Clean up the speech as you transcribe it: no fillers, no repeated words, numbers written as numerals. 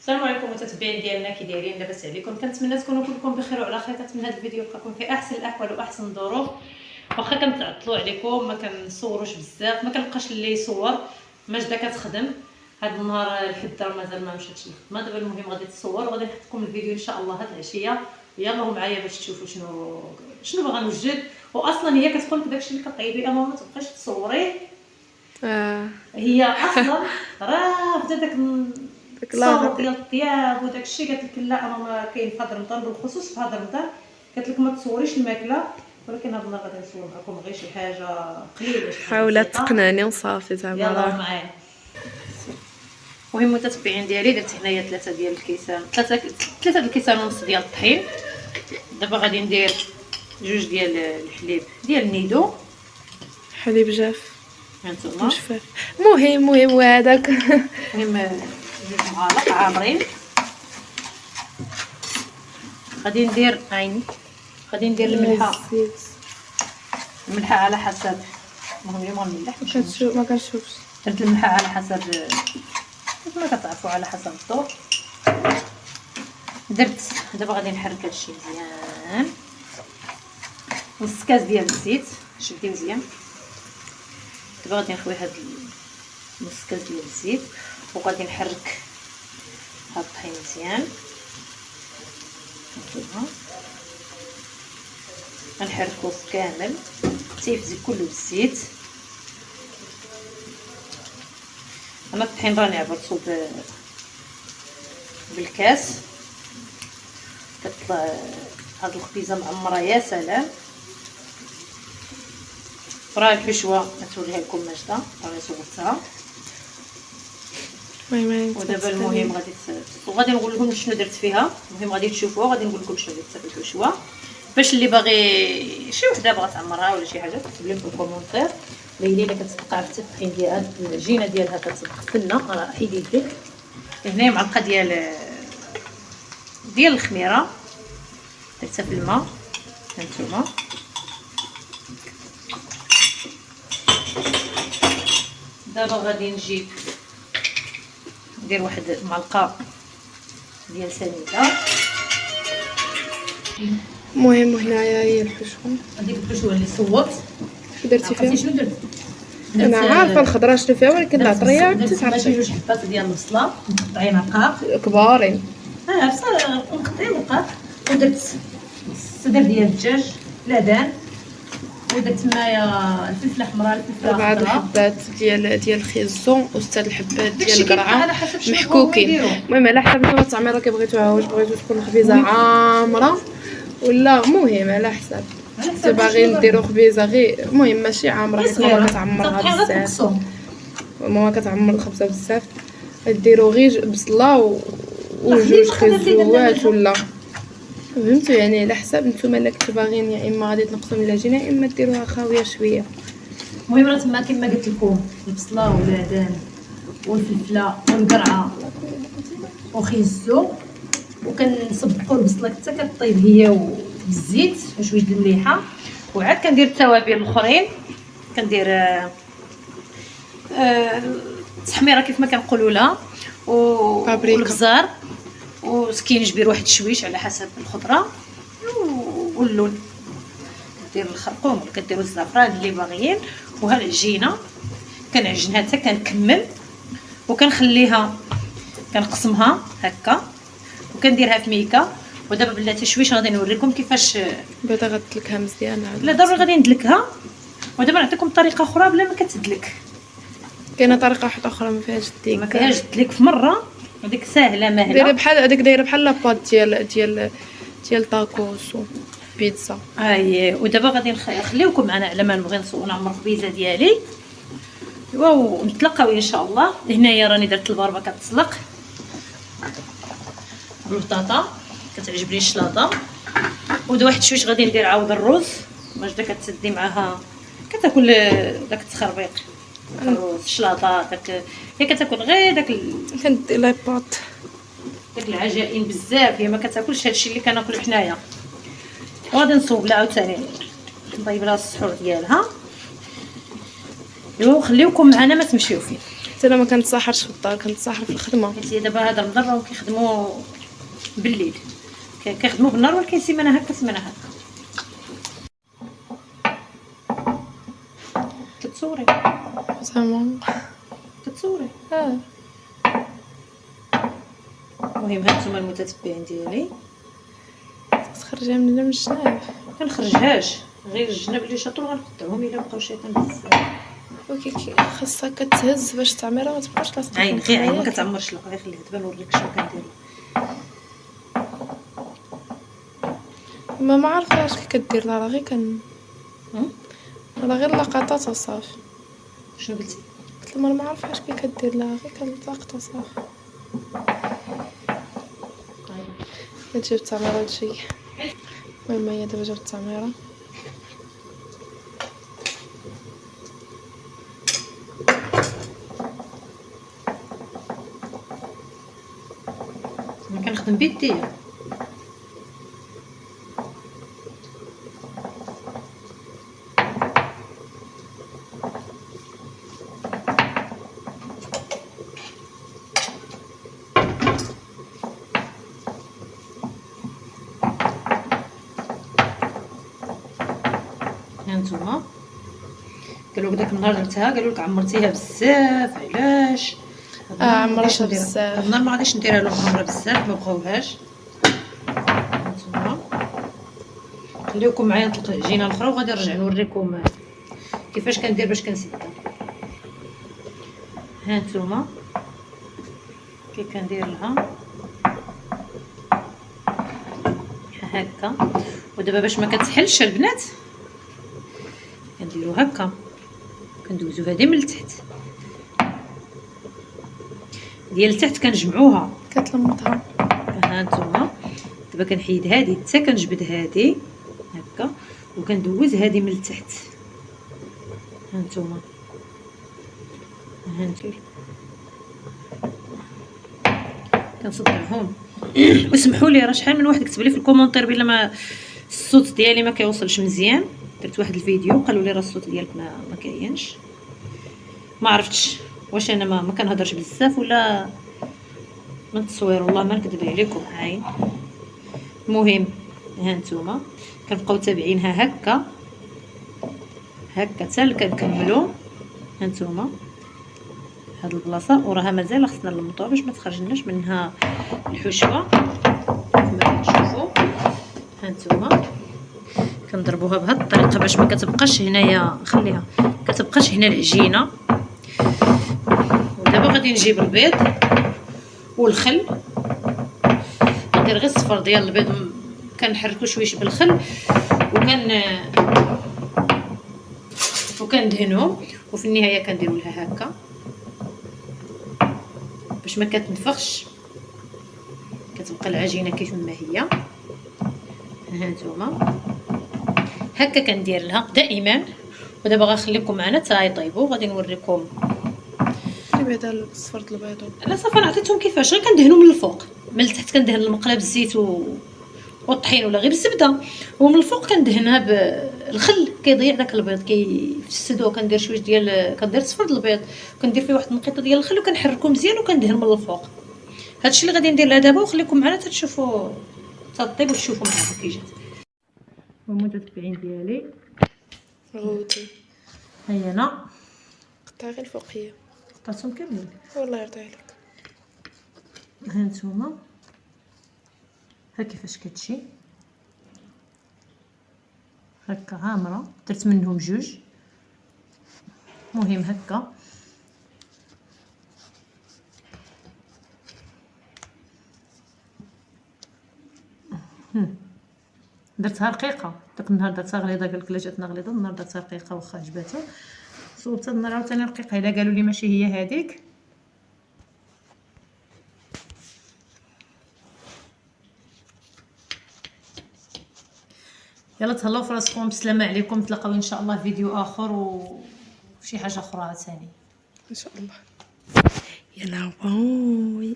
السلام عليكم متتبعين ديالنا، كي دايرين؟ لاباس عليكم؟ كنتمنى تكونوا كلكم بخير وعلى خير. كنتمنى هذا الفيديو يلقاكم في احسن الاحوال واحسن الظروف. واخا كنتعطلوا عليكم ما كنصوروش بزاف، ما كنلقاش اللي يصور. ماجده كتخدم هذا النهار الحد راه مازال ما مشاتش للخدمه. دابا المهم غادي تصور وغادي نحط لكم الفيديو ان شاء الله هاد العشيه. يلاه معايا باش تشوفوا شنو باغا نوجد. واصلا هي كتقول لك داكشي اللي كطيبي اما ما تبقاش تصوريه. هي اصلا راه بدا داك الصوت ديال الطياب وداك الشيء. قالت لك لا انا ما كاين في هذا رمضان بالخصوص في هذا رمضان. قالت لك ما تصوريش الماكله، ولكن هذا النهار غادي نصور معكم غير شي حاجه قليله. حاولت تقنعني وصافي زعما يلاه معايا. المهم متتبعين ديالي درت هنايا 3 ديال الكيسان، 3 الكيسان ونص ديال الطحين. دابا غادي ندير 2 ديال الحليب ديال النيدو، حليب جاف هانتوما مش فاهم. مهم هذاك. المهم 2 معالق عامرين. غادي ندير عيني، غادي ندير الملحه على حسب. المهم اليوم غنملح ما كنشوفش. درت الملحه على حسب ما كتعرفوا، على حسب الذوق. درت دابا غادي نحرك هادشي مزيان. نص كاس ديال الزيت، شدي مزيان. دابا غادي نخوي هاد نص كاس ديال الزيت وغادي نحرك هاد الطحين مزيان. هانتوما غنحركو كامل حتى يفزي كله بالزيت. انا الطحين راني عبرتو بالكاس. كتطلع هاد الخبيزه معمره يا سلام. راه الحشوه نتوريها لكم ماجده، راني صورتها. ودابا المهم غادي نقول لكم شنو درت فيها. المهم غادي تشوفوها، غادي نقول لكم شنو درت في الحشوه باش اللي باغي شي وحده باغا تعمرها ولا شي حاجه تكتب لي في الكومونتير. ليلي اللي كتبقى عرفتي الطحين ديالها العجينه ديالها كتبقى راه حيدي يديك. هنايا معلقه ديال الخميره درتها في الماء. هانتوما دابا غادي نجيب ندير واحد معلقه ديال سنيده. المهم هنايا هي الحشوه، هذيك الحشوه اللي صوبت. درتي فيها؟ شنو درت؟ انا عارفه الخضره شنو فيها، ولكن العطريه درت شي 2 حبات ديال البصله مقطعين رقاق كبارين. بصح مقطعين رقاق. ودرت الصدر ديال الدجاج لادان. ودرت معايا الفلفله حمراء، الفلفله بعض خضراء، الحبات ديال الخيزون و6 الحبات ديال داكشي القرعه على حسب شنو محكوكين. كيديروا. المهم على حسب نتوما التعميره كيبغيتوها، واش بغيتو تكون خبيزه عامره ولا المهم على حساب. انتو باغيين ديروا خبيزه غير المهم ماشي عامره، حيت ماما كتعمرها بزاف. ماما كتعمر الخبزه بزاف. ديروا غير بصله وجوج خيزوات ولا فهمتوا، يعني على حساب نتوما الا كنتو باغيين يا اما غادي تنقصوا من العجينه يا اما ديروها خاويه شويه. المهم راه تما كما قلت لكم البصله واللادان والفلفله والقرعه وخيزو، وكنصبقوا البصله حتى كطيب هي بالزيت وشويه المليحه. وعاد كندير التوابل الاخرين. كندير التحميره كيف ما كنقولوا لها، والبزار وسكينجبير واحد شويش على حسب الخضره واللون. كدير الخرقوم ولا كديروا الزعفران اللي باغيين. وها العجينه كنعجنها حتى كنكمل وكنخليها كنقسمها هكا وكنديرها في ميكا. ودابا بلاتي شويش غادي نوريكم كيفاش بعدا غتدلكها مزيان. لا ضروري غادي ندلكها. ودابا نعطيكم طريقه اخرى بلا ما كتدلك. كاينه طريقه واحده اخرى ما فيهاش ديك، ما فيهاش دلك في مره. هذيك ساهله ماهله. دايره بحال هذيك، دايره بحال لاباط ديال تاكوس وبيتزا. ودابا غادي نخليوكم معنا على ما نبغي نعمر الخبيزه ديالي ونتلاقاو ان شاء الله. هنايا راني درت الباربه كتسلق بالبطاطا، كتعجبني الشلاطه. ود واحد شويش غادي ندير عاود الرز. ماجده كتسدي معاها كتاكل داك التخربيق الرز الشلاطه. داك هي كتاكل غير داك كندير لي باط داك العجائن بزاف. هي ما كتاكلش هادشي اللي كناكلو حنايا. وغادي نصوب لها عاوتاني نطيب لها السحور ديالها. خليوكم معنا ما تمشيو فيه. حتى انا ما كنتساحرش في الدار، كنتساحر في الخدمه. حيت دابا هاد رمضان راهم كيخدموا بالليل، كيخدموا بالنهار، ولكن سيمانه هكا سيمانه هكا. كتصوري زعما كتصوري. المهم هانتوما المتتبعين ديالي، تخرجها من الجناب. كنخرجهاش غير الجناب اللي شاطر غنقطعهم الا بقاو شايطين بزاف. اوكي خاصها كتهز باش تعمرها، ما تبقاش لاصقه. عين غير عين، ما كتعمرش. لا غير خليها تبان، نوريك شنو كندير. ما عارفاش كي كدير لها، راه غير راه غير لقطات وصافي. شنو قلتي؟ قلت لها ما عارفاش كي كدير لها، غير كنلتقط وصافي. جبت التعميره هادشي. المهم هي دابا جبت التعميره. انا كنخدم بيديا. هانتوما قالوا لك داك النهار درتها، قالوا لك عمرتيها بزاف. علاش؟ عمرتها بزاف. هاد النهار ما غاديش نديرها لهم عمرها بزاف، ما بغاوهاش. هانتوما خليكم معايا، نطلق العجينه الاخرى وغادي نرجع نوريكم كيفاش كندير باش كنسدها. هانتوما كي كندير لها هكا. ودابا باش ما كتحلش البنات كنديرو هكا، كندوزو هذه من التحت ديال التحت، كنجمعوها كتلمطها. هانتوما دابا كنحيد هذه حتى كنجبد هذه هكا، وكندوز هذه من التحت. هانتوما كنصدعهم. وسمحوا لي، راه شحال من واحد كتب لي في الكومونتير بلا ما الصوت ديالي ما كيوصلش مزيان. درت واحد الفيديو قالوا لي راه الصوت ديالك ما كاينش. ما عرفتش واش انا ما كنهضرش بزاف ولا من التصوير، والله ما نكذب عليكم. عاين المهم هانتوما كنبقاو تابعينها هكا حتى كنكملوا. هانتوما هاد البلاصه وراها مازال خصنا نلمطوها باش ما تخرجناش منها الحشوه كما كتشوفوا. هانتوما كنضربوها بهاد الطريقه باش ما كتبقاش هنايا، خليها كتبقاش هنا العجينه. ودابا غادي نجيب البيض والخل، ندير غير الصفر ديال البيض، كنحركو شويش بالخل وكندهنهم، وفي النهايه كنديروا لها هكا باش ما كتنفخش، كتبقى العجينه كيف ما هي. هانتوما هكا كندير لها دائما. ودابا غنخليكم معنا حتى يطيبوا، غادي نوريكم. بعدا الصفر ديال البيض. انا صافي عطيتهم كيفاش، غير كندهنوا من الفوق، من التحت كندهن المقله بالزيت والطحين ولا غير بالزبده، ومن الفوق كندهنها بالخل كيضيع داك البيض كيفسدو. كندير شويه ديال كندير صفر ديال البيض، كندير فيه واحد النقيطه ديال الخل وكنحركو مزيان وكندهن من الفوق. هادشي اللي غادي ندير لها دابا، وخليكم معنا حتى تشوفوا تطيب وتشوفوا معايا كي جات. المتتبعين ديالي غوتي هيا انا قطع غير الفوقيه، قطعتهم كاملين والله يرضي عليك. هانتوما ها كيفاش كتجي هكا عامره. درت منهم جوج، مهم هكا. درتها رقيقه، داك النهار درتها غليظه، قالك لا جاتنا غليظه. النهار درتها رقيقه واخا عجباتو، صوبت النهار عاوتاني رقيقه. الا قالوا لي ماشي هي هذيك يلا تهلاو في راسكم. بسلامه عليكم، نتلاقاو ان شاء الله في فيديو اخر وشي حاجه اخرى ثاني ان شاء الله. يلا باي.